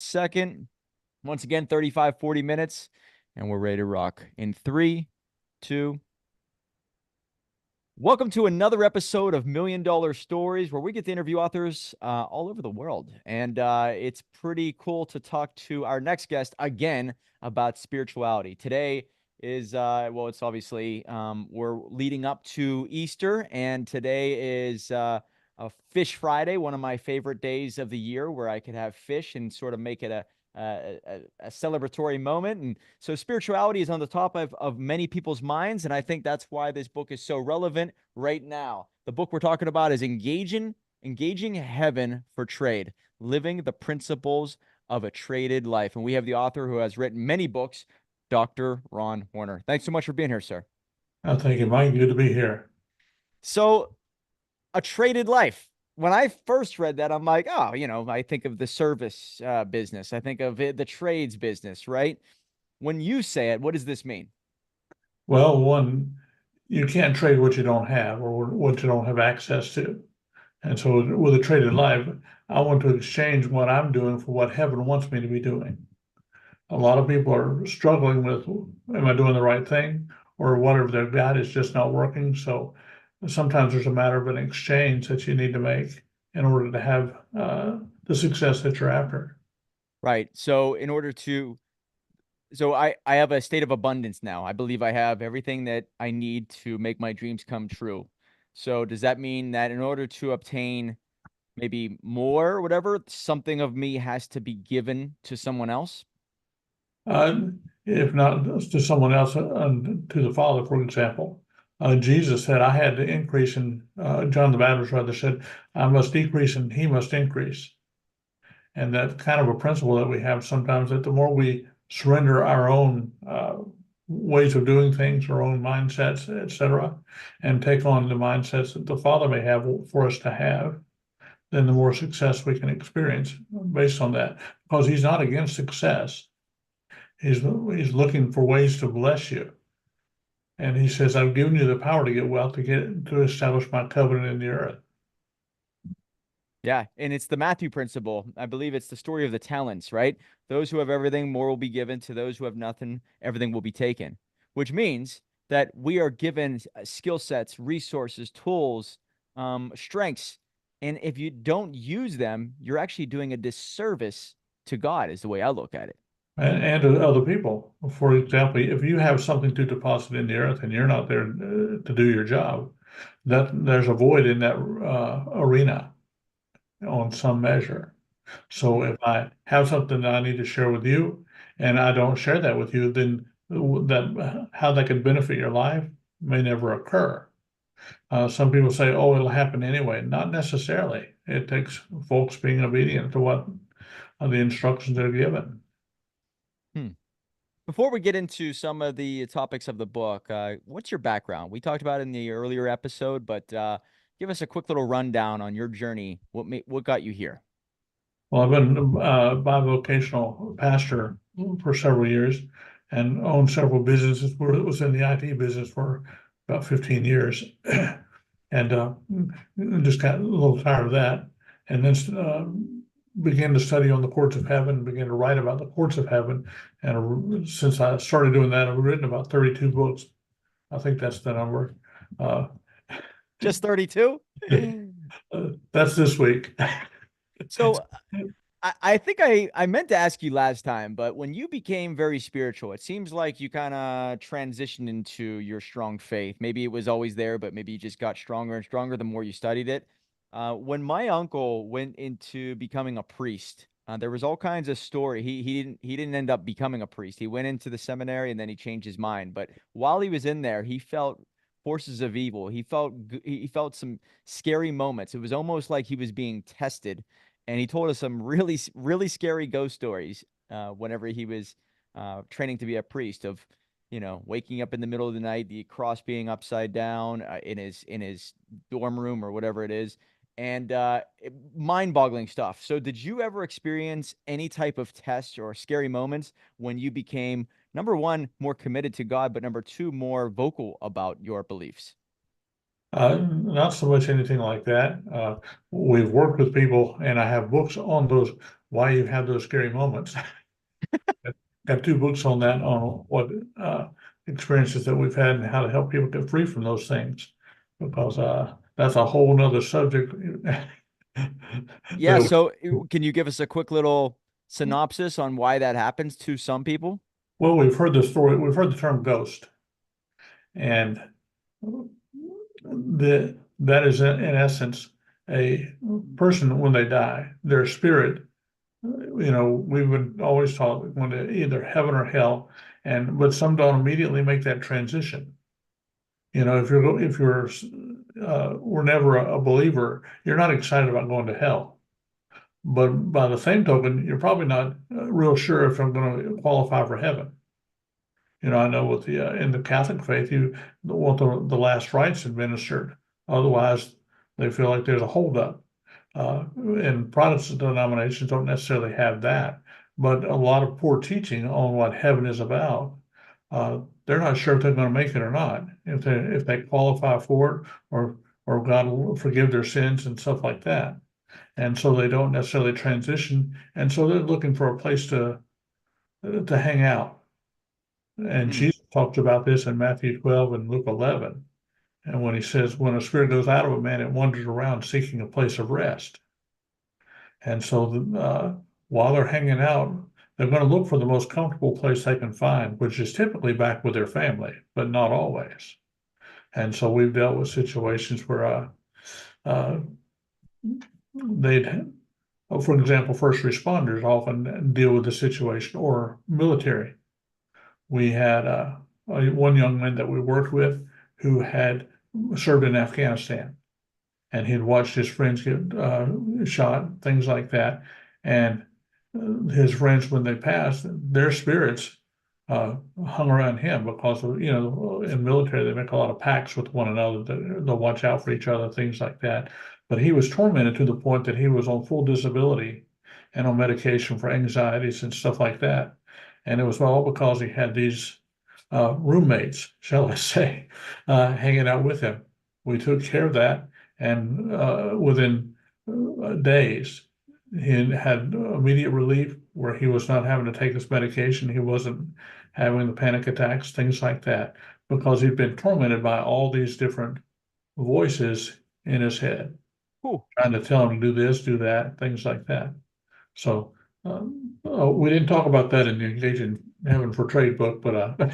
Second. Once again, 35, 40 minutes, and we're ready to rock in 3, 2. Welcome to another episode of Million Dollar Stories, where we get to interview authors all over the world. And it's pretty cool to talk to our next guest again about spirituality. Today is, it's obviously, we're leading up to Easter, and today is a Fish Friday, one of my favorite days of the year where I could have fish and sort of make it a celebratory moment. And so spirituality is on the top of many people's minds. And I think that's why this book is so relevant right now. The book we're talking about is Engaging Heaven for Trade, Living the Principles of a Traded Life. And we have the author who has written many books, Dr. Ron Horner. Thanks so much for being here, sir. Thank you, Mike. Good to be here. So, a traded life. When I first read that, I'm like, oh, I think of the service business. I think of the trades business, right? When you say it, what does this mean? Well, one, you can't trade what you don't have or what you don't have access to. And so with a traded life, I want to exchange what I'm doing for what heaven wants me to be doing. A lot of people are struggling with, am I doing the right thing? Or whatever they've got is just not working. So sometimes there's a matter of an exchange that you need to make in order to have the success that you're after. Right. So in order to so I have a state of abundance now. I believe I have everything that I need to make my dreams come true. So does that mean that in order to obtain maybe more or whatever, something of me has to be given to someone else? uh, if not to someone else, to the Father, for example. Jesus said, I had to increase, and John the Baptist rather said, I must decrease and he must increase. And that's kind of a principle that we have sometimes, that the more we surrender our own ways of doing things, our own mindsets, etc., and take on the mindsets that the Father may have for us to have, then the more success we can experience based on that. Because he's not against success. He's looking for ways to bless you. And he says, I've given you the power to get wealth, to establish my covenant in the earth. Yeah, and it's the Matthew principle. I believe it's the story of the talents, right? Those who have everything, more will be given. To those who have nothing, everything will be taken, which means that we are given skill sets, resources, tools, strengths. And if you don't use them, you're actually doing a disservice to God, is the way I look at it. And to other people. For example, if you have something to deposit in the earth and you're not there to do your job, that there's a void in that arena on some measure. So if I have something that I need to share with you and I don't share that with you, then that how that could benefit your life may never occur. Some people say, "Oh, it'll happen anyway." Not necessarily. It takes folks being obedient to what the instructions they're given. Hmm. Before we get into some of the topics of the book, what's your background? We talked about it in the earlier episode, but give us a quick little rundown on your journey. What got you here? Well, I've been a bivocational pastor for several years and owned several businesses. Was in the IT business for about 15 years, and just got a little tired of that. And then began to study on the courts of heaven, began to write about the courts of heaven. And since I started doing that, I've written about 32 books. I think that's the number. Uh, Just 32? that's this week. So I think I meant to ask you last time, but when you became very spiritual, it seems like you kind of transitioned into your strong faith. Maybe it was always there, but maybe you just got stronger and stronger the more you studied it. When my uncle went into becoming a priest, there was all kinds of story. He didn't end up becoming a priest. He went into the seminary and then he changed his mind. But while he was in there, he felt forces of evil. He felt some scary moments. It was almost like he was being tested, and he told us some really scary ghost stories whenever he was training to be a priest of waking up in the middle of the night, the cross being upside down in his dorm room or whatever it is, and mind-boggling stuff. So did you ever experience any type of test or scary moments when you became, number one, more committed to God, but number two, more vocal about your beliefs? Not so much anything like that. We've worked with people, and I have books on those why you have those scary moments. Got two books on that, on what experiences that we've had and how to help people get free from those things, because that's a whole nother subject. Yeah. So can you give us a quick little synopsis on why that happens to some people? Well, we've heard the story, we've heard the term ghost, and that is in essence a person when they die, their spirit, we would always taught going to either heaven or hell, but some don't immediately make that transition. If you're were never a believer, you're not excited about going to hell. But by the same token, you're probably not real sure if I'm going to qualify for heaven. I know with the in the Catholic faith, you want the last rites administered. Otherwise, they feel like there's a holdup. And Protestant denominations don't necessarily have that, but a lot of poor teaching on what heaven is about. They're not sure if they're going to make it or not, if they qualify for it, or God will forgive their sins and stuff like that. And so they don't necessarily transition, and so they're looking for a place to hang out. And Hmm. Jesus talks about this in Matthew 12 and Luke 11. And when he says, when a spirit goes out of a man, it wanders around seeking a place of rest. And so while they're hanging out, they're going to look for the most comfortable place they can find, which is typically back with their family, but not always. And so we've dealt with situations where uh, they'd, for example, first responders often deal with the situation, or military. We had one young man that we worked with who had served in Afghanistan, and he'd watched his friends get shot, things like that. And his friends, when they passed, their spirits hung around him, because in military they make a lot of pacts with one another. They'll watch out for each other, things like that. But he was tormented to the point that he was on full disability and on medication for anxieties and stuff like that. And it was all because he had these roommates, shall I say, hanging out with him. We took care of that, and within days, he had immediate relief, where he was not having to take his medication. He wasn't having the panic attacks, things like that, because he'd been tormented by all these different voices in his head, Whew. trying to tell him to do this, do that, things like that. So we didn't talk about that in the Engaging Heaven for Trade book, but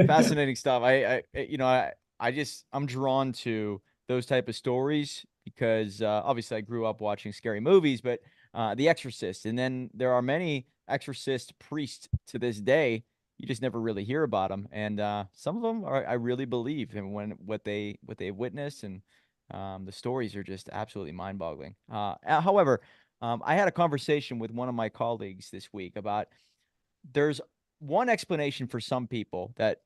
Fascinating stuff. I'm drawn to those type of stories because obviously I grew up watching scary movies, but The Exorcist, and then there are many exorcist priests to this day. You just never really hear about them, and some of them I really believe in when what they witness, and the stories are just absolutely mind-boggling. However, I had a conversation with one of my colleagues this week about there's one explanation for some people that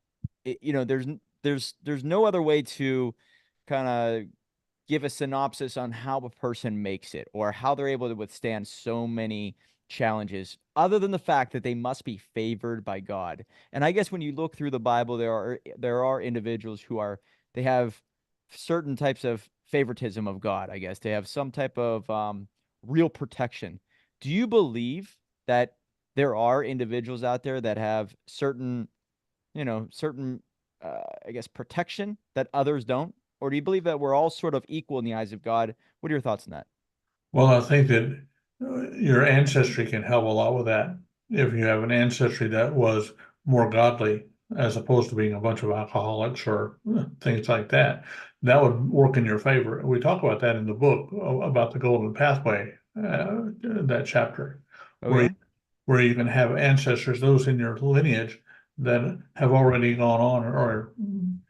there's no other way to kind of give a synopsis on how a person makes it or how they're able to withstand so many challenges other than the fact that they must be favored by God. And I guess when you look through the Bible, there are individuals who they have certain types of favoritism of God, I guess. They have some type of real protection. Do you believe that there are individuals out there that have certain I guess protection that others don't? Or do you believe that we're all sort of equal in the eyes of God? What are your thoughts on that? well, I think that your ancestry can help a lot with that. If you have an ancestry that was more godly, as opposed to being a bunch of alcoholics or things like that, that would work in your favor. We talk about that in the book about the golden pathway, that chapter, Oh where you, yeah. where you can have ancestors, those in your lineage that have already gone on or are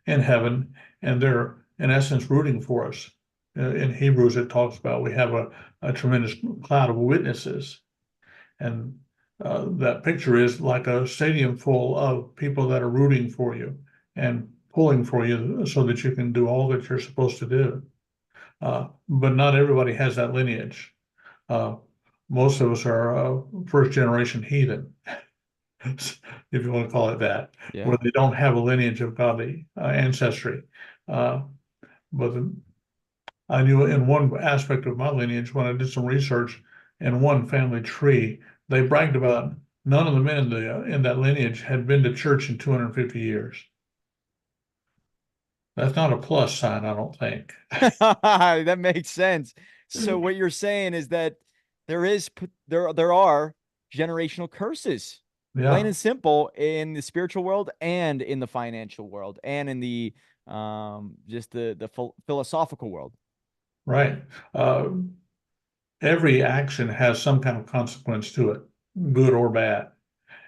in heaven, and they're in essence rooting for us. In Hebrews, it talks about we have a tremendous cloud of witnesses. And that picture is like a stadium full of people that are rooting for you and pulling for you so that you can do all that you're supposed to do. But not everybody has that lineage. Uh, Most of us are first generation heathen, if you want to call it that, Yeah. where they don't have a lineage of godly ancestry. Uh, but I knew in one aspect of my lineage, when I did some research in one family tree. They bragged about none of the men in that lineage had been to church in 250 years. That's not a plus sign, I don't think. That makes sense. So what you're saying is that there are generational curses, plain Yeah, and simple, in the spiritual world and in the financial world and in the just the philosophical world. right. Uh, every action has some kind of consequence to it, good or bad.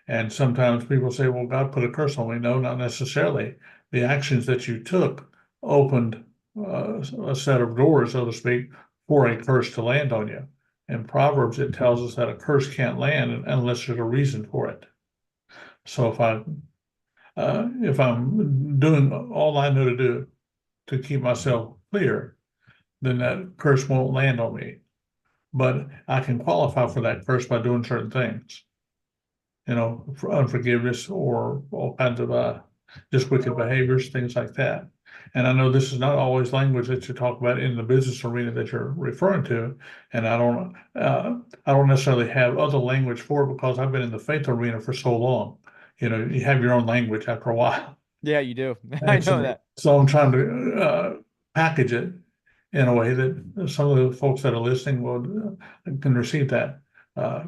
And sometimes people say, well, God put a curse on me. No, not necessarily. The actions that you took opened a set of doors, so to speak, for a curse to land on you. In Proverbs, it tells us that a curse can't land unless there's a reason for it. So if I'm doing all I know to do to keep myself clear, then that curse won't land on me. But I can qualify for that curse by doing certain things, for unforgiveness or all kinds of just wicked behaviors, things like that. And I know this is not always language that you talk about in the business arena that you're referring to, and I don't necessarily have other language for it because I've been in the faith arena for so long. You have your own language after a while. Yeah, you do. I And know so, that. so I'm trying to package it in a way that some of the folks that are listening will can receive that. Uh,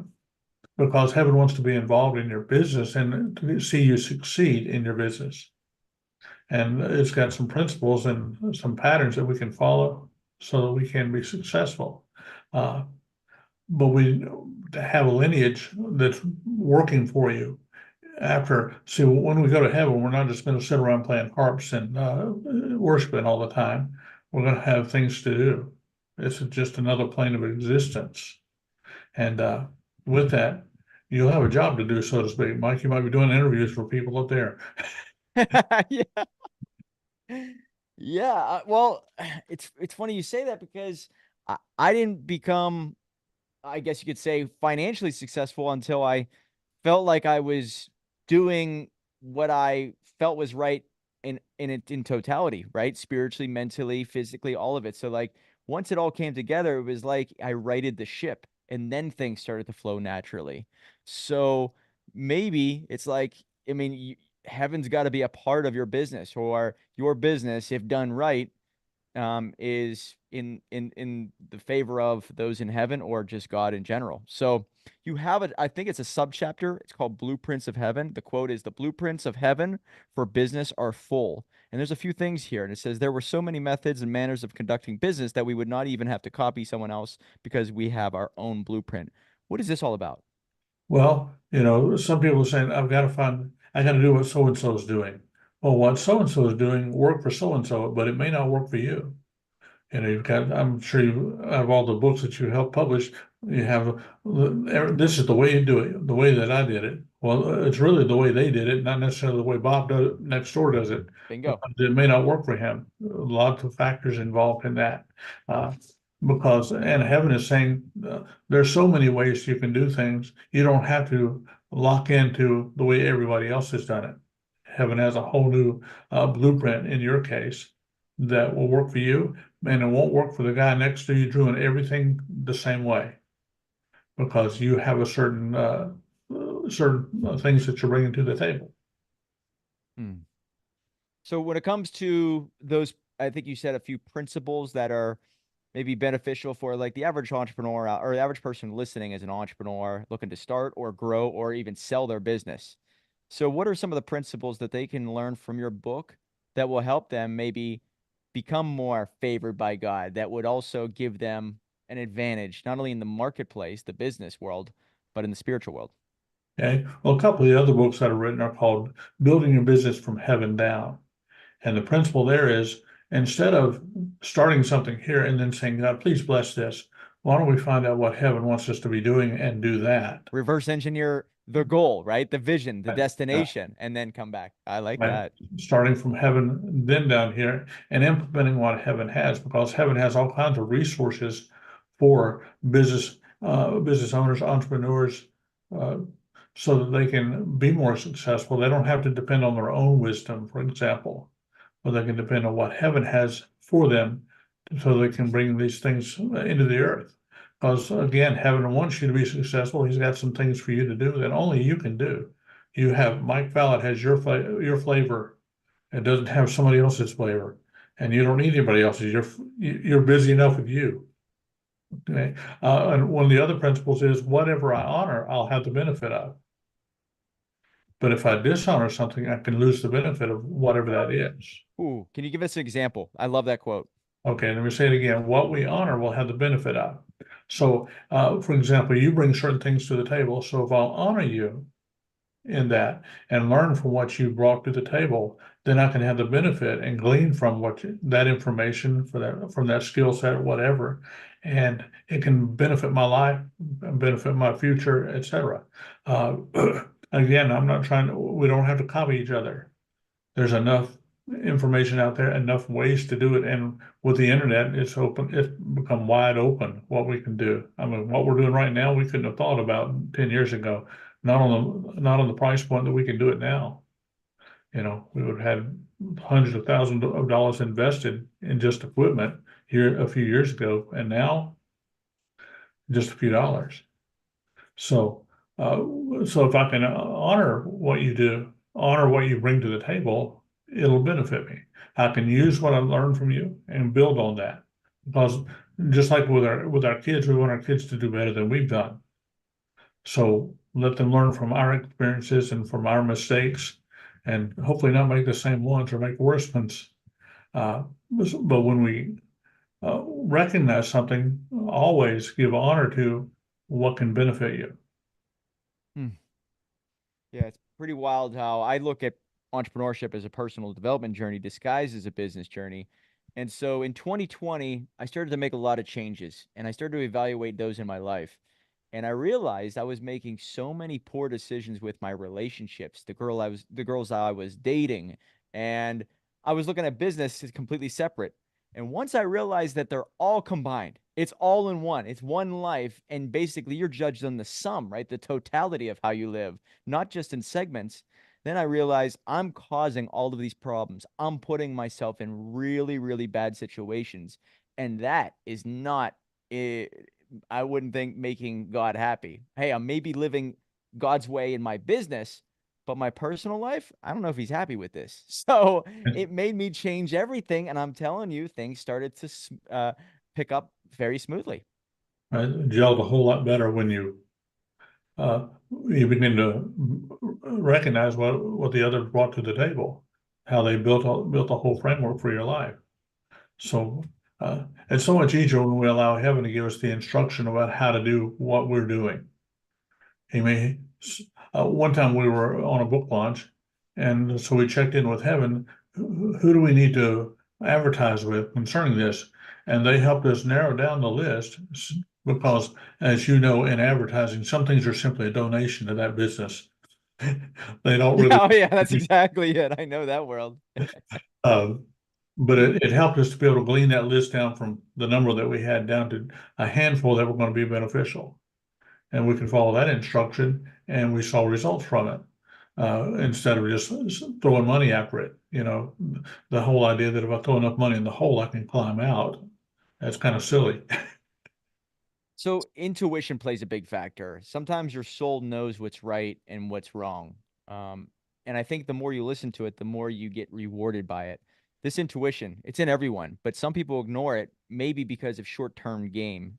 because heaven wants to be involved in your business and to see you succeed in your business. And it's got some principles and some patterns that we can follow so that we can be successful. Uh, but we have a lineage that's working for you. See, when we go to heaven, we're not just going to sit around playing harps and worshiping all the time. We're going to have things to do. It's just another plane of existence. And with that, you'll have a job to do, so to speak. Mike, you might be doing interviews for people up there. Yeah. Yeah, well, it's funny you say that because I didn't become, I guess you could say, financially successful until I felt like I was doing what I felt was right in totality, right? Spiritually, mentally, physically, all of it. So like once it all came together, it was like I righted the ship and then things started to flow naturally. So maybe it's like, I mean, heaven's got to be a part of your business, or your business, if done right, is in the favor of those in heaven or just God in general. So you have it. I think it's a subchapter. It's called Blueprints of Heaven. The quote is, "The blueprints of heaven for business are full." And there's a few things here. And it says, "There were so many methods and manners of conducting business that we would not even have to copy someone else because we have our own blueprint." What is this all about? Well, some people are saying, I got to do what so and so is doing. Well, what so and so is doing work for so and so, but it may not work for you. I'm sure you have all the books that you help publish. You have, this is the way you do it, the way that I did it. Well, it's really the way they did it, not necessarily the way Bob next door does it. Bingo. It may not work for him. Lots of factors involved in that. Uh, and heaven is saying there's so many ways you can do things. You don't have to lock into the way everybody else has done it. Heaven has a whole new blueprint in your case that will work for you, and it won't work for the guy next to you doing everything the same way because you have a certain things that you're bringing to the table. Hmm. So when it comes to those, I think you said a few principles that are maybe beneficial for like the average entrepreneur or the average person listening as an entrepreneur looking to start or grow or even sell their business. So what are some of the principles that they can learn from your book that will help them maybe become more favored by God, that would also give them an advantage, not only in the marketplace, the business world, but in the spiritual world? Okay. Well, a couple of the other books that are written are called Building Your Business from Heaven Down. And the principle there is instead of starting something here and then saying, God, please bless this, why don't we find out what heaven wants us to be doing and do that? Reverse engineer the goal, right? The vision, the Right. Yeah. destination, and then come back. I like Right. that. Starting from heaven, then down here, and implementing what heaven has, because heaven has all kinds of resources for business owners, entrepreneurs, uh, so that they can be more successful. They don't have to depend on their own wisdom, for example, but they can depend on what heaven has for them so they can bring these things into the earth. Because again, heaven wants you to be successful. He's got some things for you to do that only you can do. You have Mike Fallett has your flavor. It doesn't have somebody else's flavor, and you don't need anybody else's. You're busy enough with you. Okay. And one of the other principles is whatever I honor, I'll have the benefit of. But if I dishonor something, I can lose the benefit of whatever that is. Ooh, can you give us an example? I love that quote. Okay, let me say it again. What we honor, we'll have the benefit of. So, for example, you bring certain things to the table. So if I'll honor you in that and learn from what you brought to the table, then I can have the benefit and glean from that information from that skill set or whatever, and it can benefit my life, benefit my future, etc. Again, we don't have to copy each other. There's enough information out there, enough ways to do it, and with the internet, it's become wide open what we can do. I mean, what we're doing right now, we couldn't have thought about 10 years ago. Not on the price point that we can do it now. We would have hundreds of thousands of dollars invested in just equipment here a few years ago, and now just a few dollars. So, if I can honor what you do, honor what you bring to the table, it'll benefit me. I can use what I learned from you and build on that. Because just like with our kids, we want our kids to do better than we've done. So let them learn from our experiences and from our mistakes, and hopefully not make the same ones or make worse ones. But when we recognize something, always give honor to what can benefit you. Yeah, it's pretty wild how I look at entrepreneurship as a personal development journey disguised as a business journey. And so in 2020, I started to make a lot of changes and I started to evaluate those in my life. And I realized I was making so many poor decisions with my relationships, the girls I was dating, and I was looking at business as completely separate. And once I realized that they're all combined, it's all in one, it's one life. And basically, you're judged on the sum, right? The totality of how you live, not just in segments. Then I realized I'm causing all of these problems. I'm putting myself in really, really bad situations. And that is not, I wouldn't think, making God happy. Hey, I'm maybe living God's way in my business, but my personal life, I don't know if he's happy with this. So it made me change everything. And I'm telling you, things started to pick up very smoothly. It gelled a whole lot better when you begin to recognize what the other brought to the table, how they built a whole framework for your life. So it's so much easier when we allow heaven to give us the instruction about how to do what we're doing. One time we were on a book launch, and so we checked in with heaven. Who do we need to advertise with concerning this? And they helped us narrow down the list because, as you know, in advertising, some things are simply a donation to that business. They don't really. Oh, yeah, that's exactly it. I know that world. But it helped us to be able to glean that list down from the number that we had down to a handful that were going to be beneficial. And we can follow that instruction, and we saw results from it instead of just throwing money after it. The whole idea that if I throw enough money in the hole, I can climb out. That's kind of silly. So intuition plays a big factor. Sometimes your soul knows what's right and what's wrong. And I think the more you listen to it, the more you get rewarded by it. This intuition, it's in everyone, but some people ignore it, maybe because of short-term gain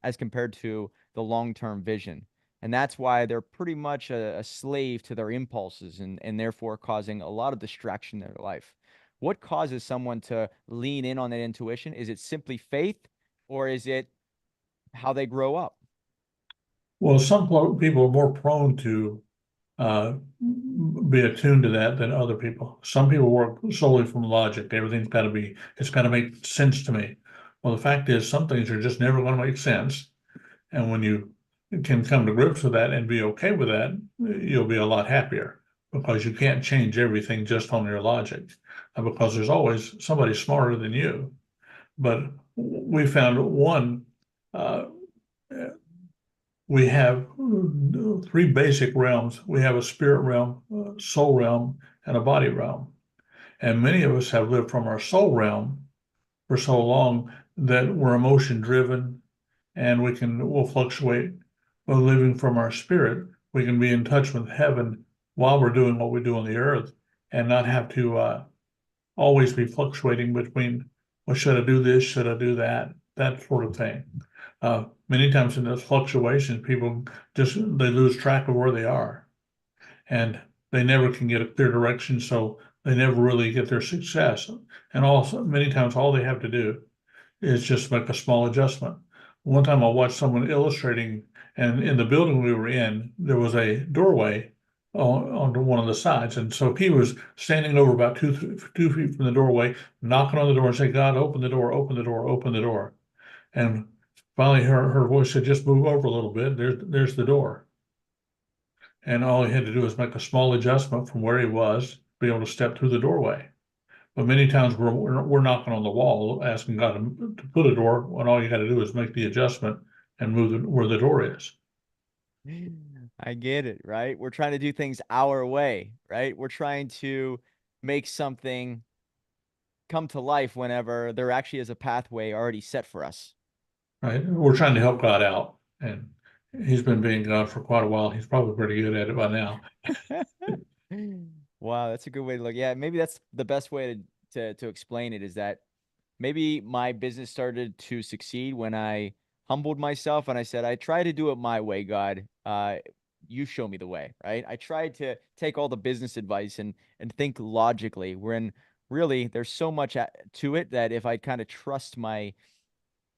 as compared to the long-term vision. And that's why they're pretty much a slave to their impulses and therefore causing a lot of distraction in their life. What causes someone to lean in on that intuition? Is it simply faith, or is it how they grow up? Well, some people are more prone to be attuned to that than other people. Some people work solely from logic. It's got to make sense to me. Well, the fact is, some things are just never going to make sense. And when you can come to grips with that and be okay with that, you'll be a lot happier because you can't change everything just on your logic because there's always somebody smarter than you. But we found we have three basic realms. We have a spirit realm, a soul realm, and a body realm. And many of us have lived from our soul realm for so long that we're emotion driven and we'll fluctuate. But living from our spirit, we can be in touch with heaven while we're doing what we do on the earth and not have to always be fluctuating between, well, should I do this? Should I do that? That sort of thing. Many times in those fluctuations, people they lose track of where they are and they never can get a clear direction. So they never really get their success. And also many times all they have to do is just make a small adjustment. One time I watched someone illustrating, and in the building we were in, there was a doorway on one of the sides. And so he was standing over about 2 feet from the doorway, knocking on the door and saying, God, open the door, open the door, open the door. And finally her voice said, just move over a little bit. There's the door. And all he had to do was make a small adjustment from where he was, be able to step through the doorway. But many times we're knocking on the wall, asking God to put a door, when all you got to do is make the adjustment and move where the door is. I get it, right? We're trying to do things our way, right? We're trying to make something come to life whenever there actually is a pathway already set for us. Right? We're trying to help God out, and He's been being God for quite a while. He's probably pretty good at it by now. Wow, that's a good way to look. Yeah, maybe that's the best way to explain it is that maybe my business started to succeed when I humbled myself and I said, I try to do it my way, God. You show me the way, right? I tried to take all the business advice and think logically, when really there's so much to it that if I kind of trust my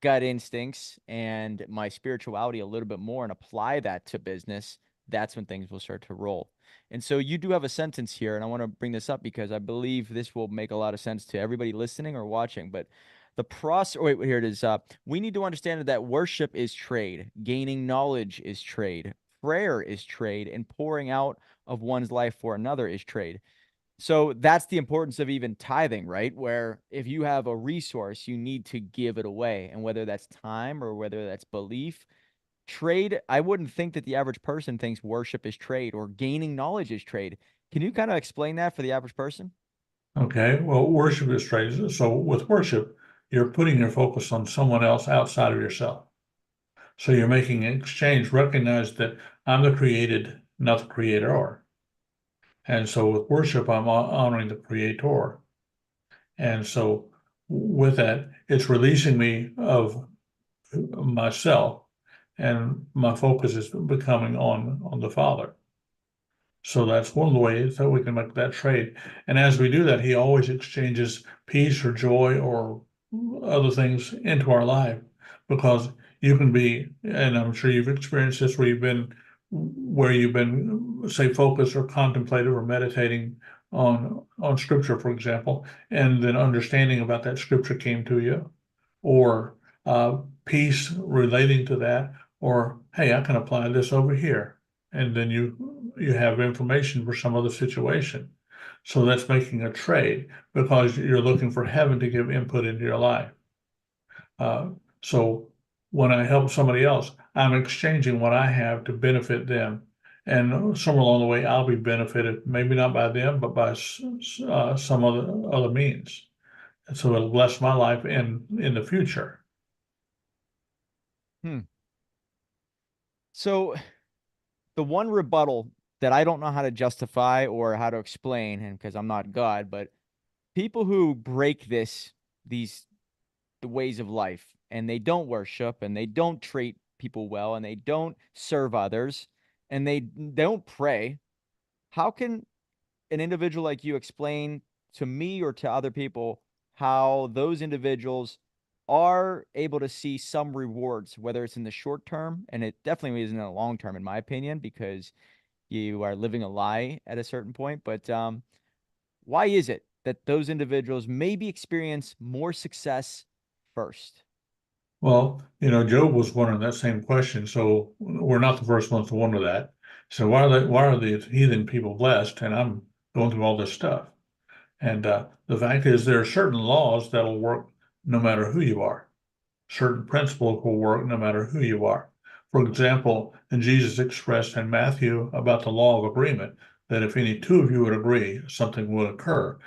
gut instincts and my spirituality a little bit more and apply that to business, that's when things will start to roll. And so you do have a sentence here, and I want to bring this up because I believe this will make a lot of sense to everybody listening or watching. But the process, wait, here it is. We need to understand that worship is trade, gaining knowledge is trade, prayer is trade, and pouring out of one's life for another is trade. So that's the importance of even tithing, right? Where if you have a resource, you need to give it away. And whether that's time or whether that's belief, trade, I wouldn't think that the average person thinks worship is trade or gaining knowledge is trade. Can you kind of explain that for the average person? Okay, well, worship is trade. So with worship, you're putting your focus on someone else outside of yourself. So you're making an exchange. Recognize that I'm the created, not the creator. And so with worship, I'm honoring the creator. And so with that, it's releasing me of myself, and my focus is becoming on the Father. So that's one of the ways that we can make that trade. And as we do that, he always exchanges peace or joy or other things into our life, because you can be, and I'm sure you've experienced this, where you've been, say, focused or contemplative or meditating on scripture, for example, and then understanding about that scripture came to you, or peace relating to that, or hey, I can apply this over here, and then you have information for some other situation. So that's making a trade because you're looking for heaven to give input into your life. So when I help somebody else, I'm exchanging what I have to benefit them. And somewhere along the way, I'll be benefited, maybe not by them, but by some other means. And so it'll bless my life in the future. Hmm. So the one rebuttal that I don't know how to justify or how to explain, and because I'm not God, but people who break the ways of life and they don't worship and they don't treat people well and they don't serve others and they don't pray, how can an individual like you explain to me or to other people how those individuals are able to see some rewards, whether it's in the short term, and it definitely isn't in the long term, in my opinion, because you are living a lie at a certain point. But why is it that those individuals maybe experience more success first? Well, Job was wondering that same question. So we're not the first ones to wonder that. So why are the heathen people blessed? And I'm going through all this stuff. And the fact is, there are certain laws that'll work no matter who you are. Certain principles will work no matter who you are. For example, and Jesus expressed in Matthew about the law of agreement, that if any two of you would agree, something would occur.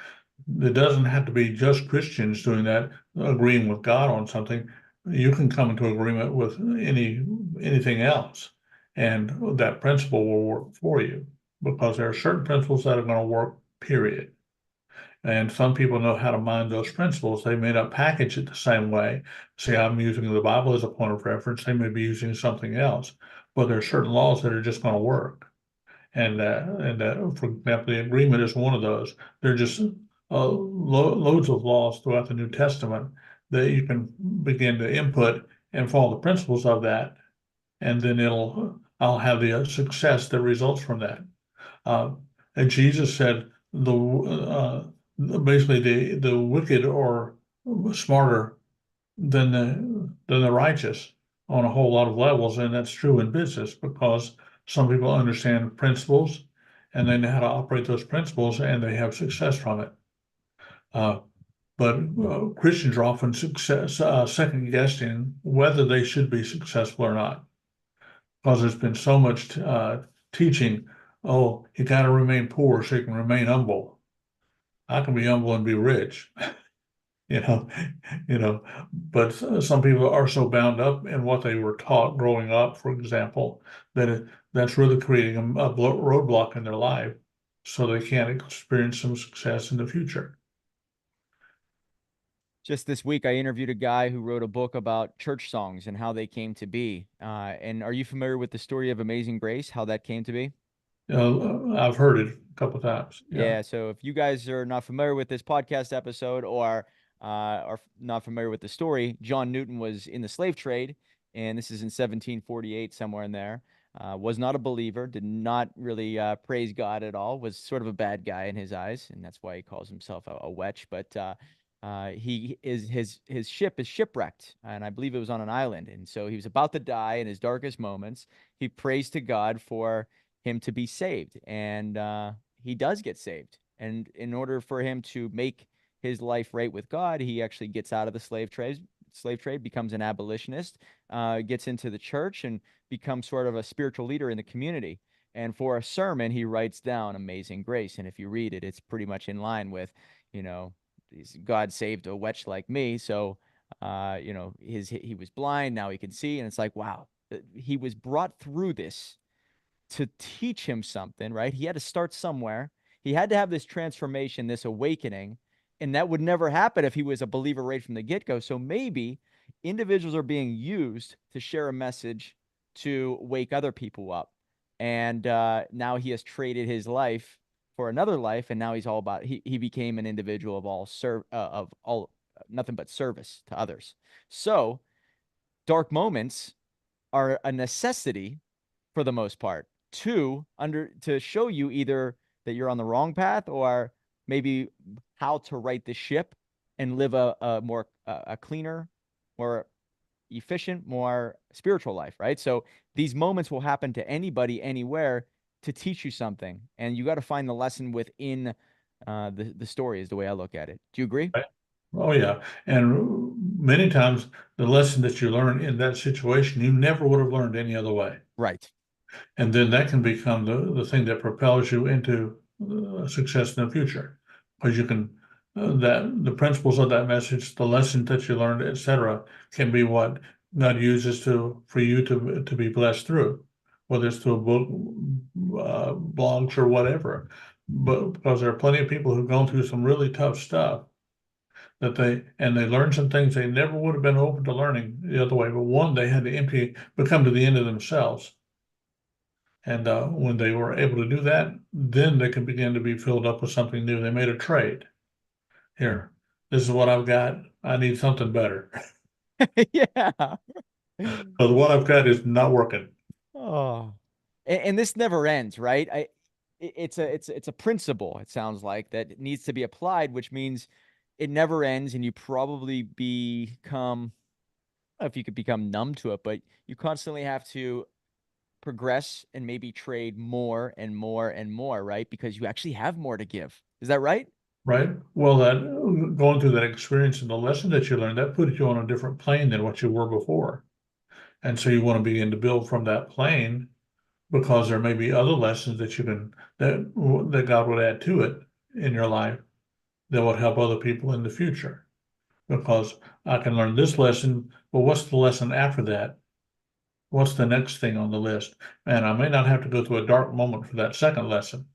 It doesn't have to be just Christians doing that. agreeing with God on something, you can come into agreement with anything else, and that principle will work for you because there are certain principles that are going to work, period. And some people know how to mine those principles. They may not package it the same way. See, I'm using the Bible as a point of reference. They may be using something else, but there are certain laws that are just going to work. For example, the agreement is one of those. There are just loads of laws throughout the New Testament that you can begin to input and follow the principles of that, and then I'll have the success that results from that. And Jesus said basically the wicked are smarter than the righteous on a whole lot of levels, and that's true in business because some people understand principles and they know how to operate those principles and they have success from it. But Christians are often second guessing whether they should be successful or not because there's been so much teaching. Oh, you got to remain poor so you can remain humble. I can be humble and be rich. you know, but some people are so bound up in what they were taught growing up, for example, that that's really creating a roadblock in their life so they can't experience some success in the future. Just this week, I interviewed a guy who wrote a book about church songs and how they came to be. And are you familiar with the story of Amazing Grace, how that came to be? I've heard it a couple of times. Yeah. Yeah, so if you guys are not familiar with this podcast episode or are not familiar with the story, John Newton was in the slave trade, and this is in 1748, somewhere in there. Was not a believer, did not really praise God at all, was sort of a bad guy in his eyes, and that's why he calls himself a wetch. But he is his ship is shipwrecked, and I believe it was on an island, and so he was about to die in his darkest moments. He prays to God for him to be saved, and he does get saved. And in order for him to make his life right with God, he actually gets out of the slave trade, becomes an abolitionist, gets into the church, and becomes sort of a spiritual leader in the community. And for a sermon, he writes down Amazing Grace. And if you read it, it's pretty much in line with, you know, God saved a wretch like me. So, he was blind, now he can see. And it's like, wow, he was brought through this to teach him something, right? He had to start somewhere. He had to have this transformation, this awakening, and that would never happen if he was a believer right from the get-go. So maybe individuals are being used to share a message to wake other people up. And now he has traded his life for another life, and now he's all about he became an individual of all nothing but service to others. So dark moments are a necessity for the most part to show you either that you're on the wrong path or maybe how to right the ship and live a more a cleaner, more efficient, more spiritual life, right? So these moments will happen to anybody anywhere to teach you something, and you got to find the lesson within the story is the way I look at it. Do you agree? Oh, yeah. And many times the lesson that you learn in that situation, you never would have learned any other way. Right. And then that can become the thing that propels you into success in the future. Because you can, that the principles of that message, the lessons that you learned, etc., can be what God uses for you to be blessed through, whether it's through a book, blogs, or whatever. But because there are plenty of people who've gone through some really tough stuff they learned some things they never would have been open to learning the other way. But one, they had to become to the end of themselves. And when they were able to do that, then they could begin to be filled up with something new. They made a trade. Here, this is what I've got. I need something better. Yeah. Because what I've got is not working. Oh, and this never ends, right? It's a principle. It sounds like that needs to be applied, which means it never ends, and you probably become, I don't know if you could become numb to it, but you constantly have to progress and maybe trade more and more and more, right? Because you actually have more to give. Is that right? Right. Well, that going through that experience and the lesson that you learned, that puts you on a different plane than what you were before. And so you want to begin to build from that plane because there may be other lessons that that God would add to it in your life that would help other people in the future. because I can learn this lesson, but what's the lesson after that? What's the next thing on the list? And I may not have to go through a dark moment for that second lesson,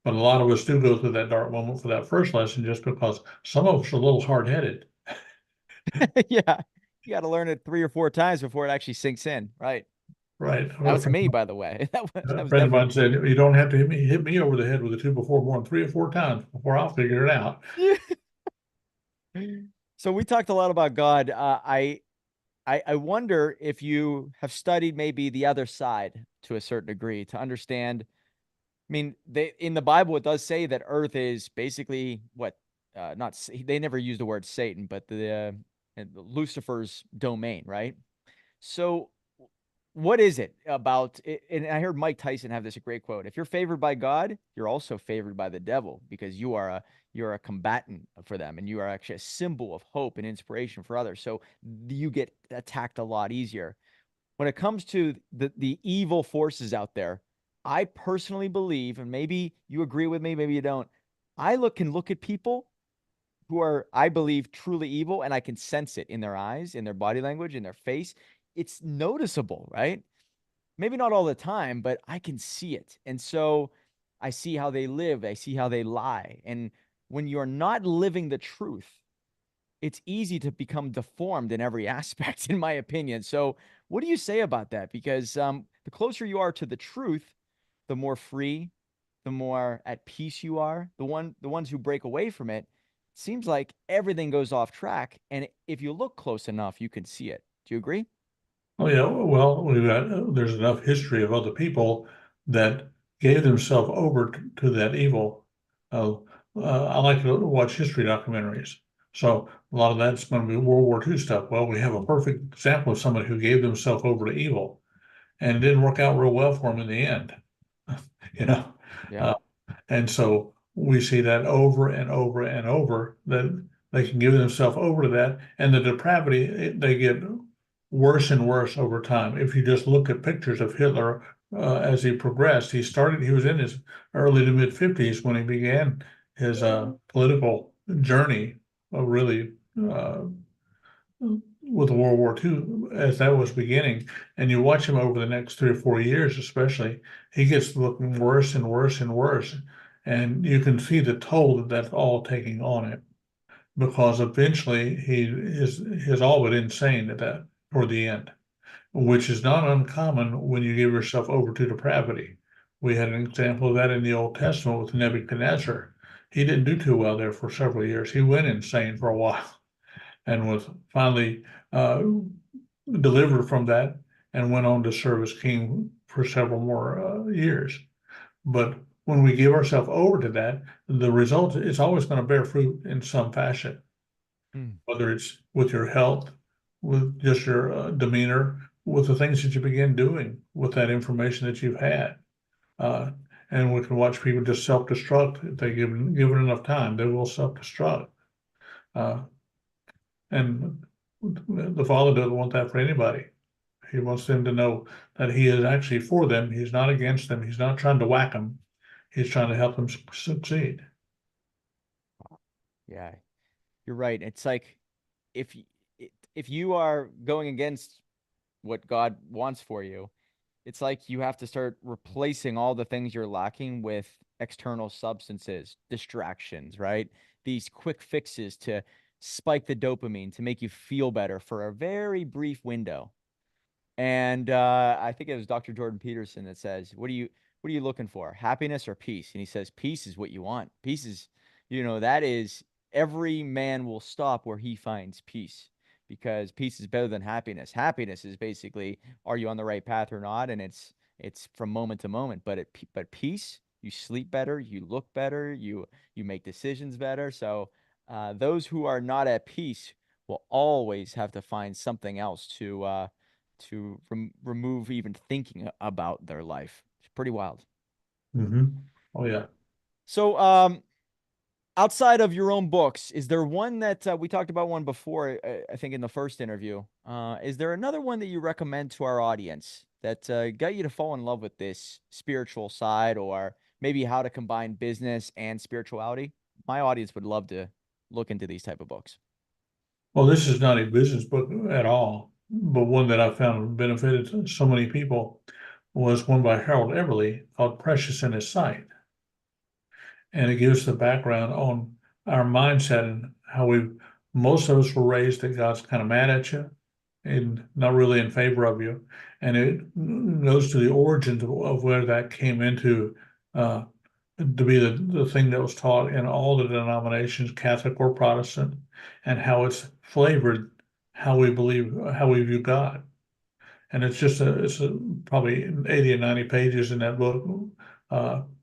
but a lot of us do go through that dark moment for that first lesson just because some of us are a little hard-headed. Yeah. You got to learn it 3 or 4 times before it actually sinks in. Right. Right. That was me, by the way. That A was friend of definitely mine said, you don't have to hit me over the head with a two before more than 3 or 4 times before I'll figure it out. me. So we talked a lot about God. I wonder if you have studied maybe the other side to a certain degree to understand. I mean, they in the Bible it does say that Earth is basically what not they never use the word Satan, but Lucifer's domain, right? So what is it about it? And I heard Mike Tyson have this great quote. If you're favored by God, you're also favored by the devil because you're a combatant for them and you are actually a symbol of hope and inspiration for others. So you get attacked a lot easier. When it comes to the evil forces out there, I personally believe, and maybe you agree with me, maybe you don't. Can look at people who are, I believe, truly evil, and I can sense it in their eyes, in their body language, in their face. It's noticeable, right? Maybe not all the time, but I can see it. And so I see how they live, I see how they lie. And when you're not living the truth, it's easy to become deformed in every aspect, in my opinion. So, what do you say about that? Because the closer you are to the truth, the more free, the more at peace you are. The ones who break away from it, seems like everything goes off track. And if you look close enough, you can see it. Do you agree? Oh yeah, well, there's enough history of other people that gave themselves over to that evil. Uh, I like to watch history documentaries. So a lot of that's going to be World War II stuff. Well, we have a perfect example of somebody who gave themselves over to evil, and it didn't work out real well for them in the end. You know, Yeah. uh, and so we see that over and over and over that they can give themselves over to that. And the depravity, they get worse and worse over time. If you just look at pictures of Hitler as he progressed, he was in his early to mid 50s when he began his political journey, really with World War II as that was beginning. And you watch him over the next 3 or 4 years, especially, he gets looking worse and worse and worse. And you can see the toll that that's all taking on him because eventually he is all but insane at that toward the end, which is not uncommon when you give yourself over to depravity. We had an example of that in the Old Testament with Nebuchadnezzar. He didn't do too well there for several years. He went insane for a while and was finally uh, delivered from that and went on to serve as king for several more years. But when we give ourselves over to that, the result is always going to bear fruit in some fashion, Hmm. whether it's with your health, with just your demeanor, with the things that you begin doing with that information that you've had. Uh, and we can watch people just self-destruct if they give it enough time. They will self-destruct. Uh, and the Father doesn't want that for anybody. He wants them to know that He is actually for them. He's not against them. He's not trying to whack them. He's trying to help them succeed. Yeah, you're right. It's like if if you are going against what God wants for you, it's like you have to start replacing all the things you're lacking with external substances, distractions, right? These quick fixes to spike the dopamine to make you feel better for a very brief window. And I think it was Dr. Jordan Peterson that says, what are you looking for? Happiness or peace?" And he says, "Peace is what you want. Peace is, that is every man will stop where he finds peace because peace is better than happiness. Happiness is basically, are you on the right path or not? And it's from moment to moment. But peace, you sleep better, you look better, you make decisions better. So those who are not at peace will always have to find something else to remove even thinking about their life. It's pretty wild. Hmm. Oh yeah. So, outside of your own books, is there one that we talked about one before? I think in the first interview. Is there another one that you recommend to our audience that got you to fall in love with this spiritual side, or maybe how to combine business and spirituality? My audience would love to look into these type of books. Well, this is not a business book at all, but one that I found benefited so many people was one by Harold Everly called Precious in His Sight. And it gives the background on our mindset and how most of us were raised that God's kind of mad at you and not really in favor of you. And it goes to the origins of where that came into uh, to be the thing that was taught in all the denominations, Catholic or Protestant, and how it's flavored how we believe, how we view God. And it's probably 80 or 90 pages in that book,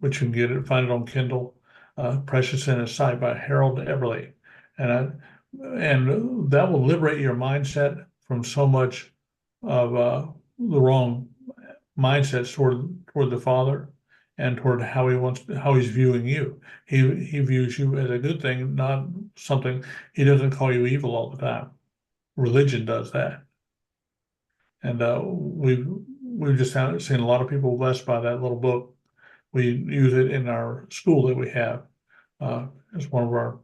which you can find it on Kindle. Precious in His Sight by Harold Everly, and that will liberate your mindset from so much of the wrong mindsets toward the Father and toward how he's viewing you. He views you as a good thing, not something. He doesn't call you evil all the time. Religion does that, and we've just seen a lot of people blessed by that little book. We use it in our school that we have as one of our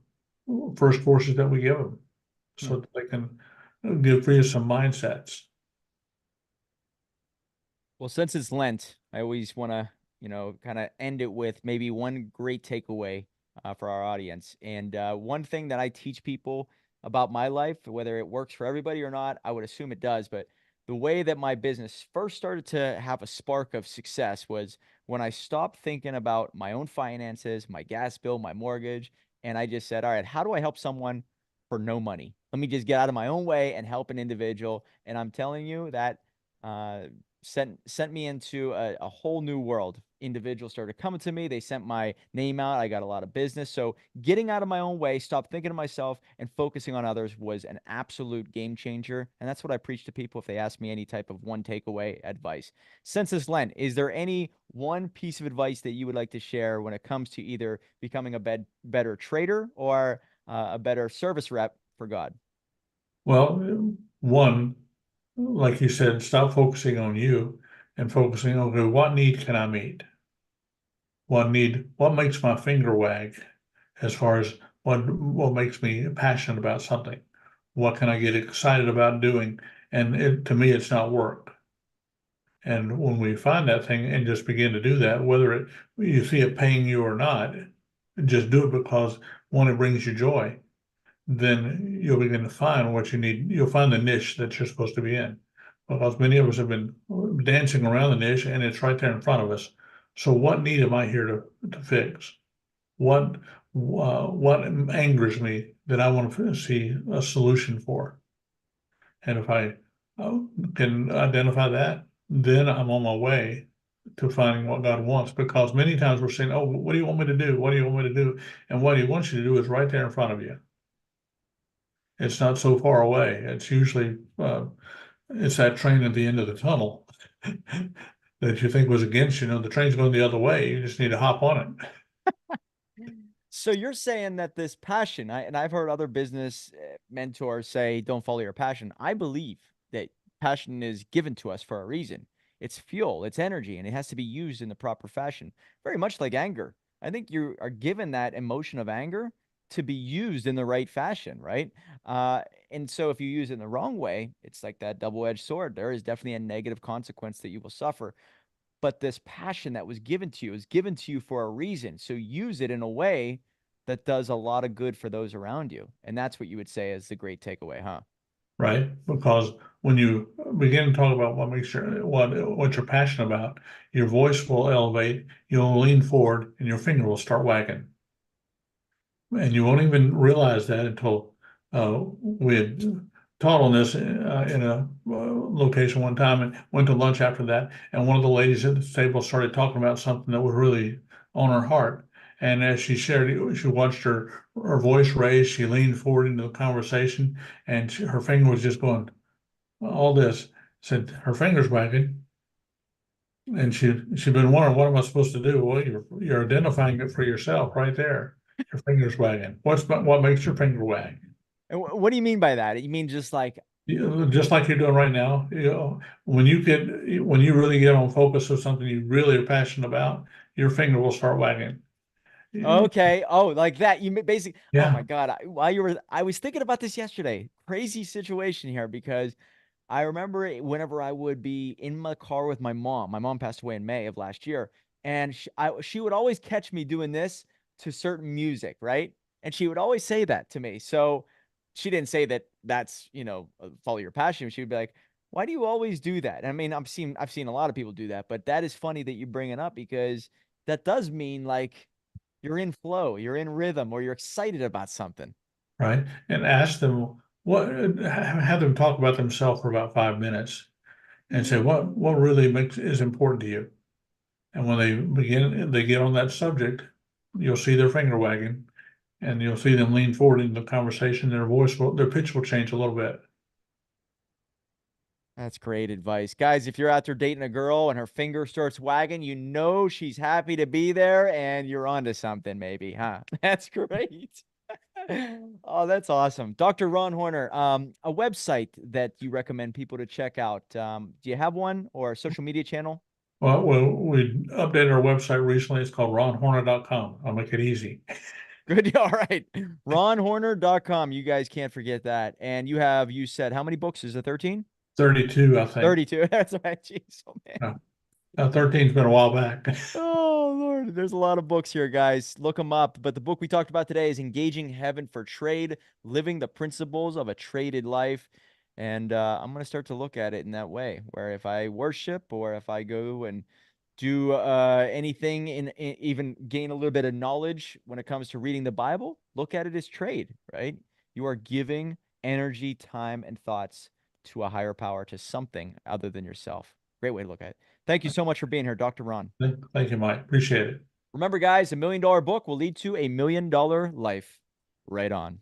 first courses that we give them, Hmm. so that they can free us some mindsets. Well, since it's Lent, I always want to, kind of end it with maybe one great takeaway for our audience. And one thing that I teach people about my life, whether it works for everybody or not, I would assume it does. But the way that my business first started to have a spark of success was when I stopped thinking about my own finances, my gas bill, my mortgage, and I just said, all right, how do I help someone for no money? Let me just get out of my own way and help an individual. And I'm telling you that uh, sent me into a whole new world. Individuals started coming to me. They sent my name out. I got a lot of business. So getting out of my own way, stop thinking of myself and focusing on others was an absolute game changer. And that's what I preach to people if they ask me any type of one takeaway advice. Since this Lent, is there any one piece of advice that you would like to share when it comes to either becoming a better trader or a better service rep for God? Well, one, like you said, stop focusing on you and focusing on, okay, what need can I meet? What makes my finger wag as far as what makes me passionate about something? What can I get excited about doing? And to me, it's not work. And when we find that thing and just begin to do that, whether you see it paying you or not, just do it because one, it brings you joy. Then you'll begin to find what you need. You'll find the niche that you're supposed to be in. Because many of us have been dancing around the niche and it's right there in front of us. So what need am I here to fix? What angers me that I want to see a solution for? And if I can identify that, then I'm on my way to finding what God wants. Because many times we're saying, "Oh, what do you want me to do? What do you want me to do?" And what He wants you to do is right there in front of you. It's not so far away. It's usually it's that train at the end of the tunnel that you think was against you. You know, the train's going the other way. You just need to hop on it. So you're saying that this passion, and I've heard other business mentors say, "Don't follow your passion." I believe that passion is given to us for a reason. It's fuel, it's energy, and it has to be used in the proper fashion. Very much like anger. I think you are given that emotion of anger to be used in the right fashion, right? Uh, and so if you use it in the wrong way, it's like that double-edged sword. There is definitely a negative consequence that you will suffer, but this passion that was given to you is given to you for a reason. So use it in a way that does a lot of good for those around you. And that's what you would say is the great takeaway, huh? Right? Because when you begin to talk about what makes your what you're passionate about, your voice will elevate, you'll lean forward, and your finger will start wagging. And you won't even realize that until we had taught on this in a location one time and went to lunch after that. And one of the ladies at the table started talking about something that was really on her heart. And as she shared it, she watched her voice raise. She leaned forward into the conversation, and her finger was just going all this. Said her fingers wagging, and she'd been wondering, what am I supposed to do? Well, you're identifying it for yourself right there. Your finger's wagging. What makes your finger wag? And what do you mean by that? You mean just like, Just like you're doing right now. When you really get on focus of something you really are passionate about, your finger will start wagging. Okay. Oh, like that. Basically, oh my Yeah, God. I was thinking about this yesterday. Crazy situation here because I remember whenever I would be in my car with my mom passed away in May of last year, and she would always catch me doing this to certain music, right? And she would always say that to me. So she didn't say that that's, follow your passion. She would be like, why do you always do that? I mean, I've seen a lot of people do that, but that is funny that you bring it up because that does mean like you're in flow, you're in rhythm, or you're excited about something. right. And ask them have them talk about themselves for about 5 minutes and say what really is important to you. And when they get on that subject, you'll see their finger wagging, and you'll see them lean forward in the conversation. Their pitch will change a little bit. That's great advice. Guys, if you're out there dating a girl and her finger starts wagging, you know she's happy to be there and you're onto something, maybe, huh? That's great. Oh, that's awesome. Dr. Ron Horner, a website that you recommend people to check out. Do you have one or a social media channel? Well, we updated our website recently. It's called ronhorner.com. I'll make it easy. Good. All right. RonHorner.com. You guys can't forget that. And you said how many books? Is it 13? 32, I think. 32. That's right. Jeez. Oh, man. 13's been a while back. Oh, Lord. There's a lot of books here, guys. Look them up. But the book we talked about today is Engaging Heaven for Trade, Living the Principles of a Traded Life. And I'm going to start to look at it in that way, where if I worship or if I go and do anything even gain a little bit of knowledge when it comes to reading the Bible, look at it as trade, right? You are giving energy, time, and thoughts to a higher power, to something other than yourself. Great way to look at it. Thank you so much for being here, Dr. Ron. Thank you, Mike. Appreciate it. Remember, guys, $1 million book will lead to $1 million life. Right on.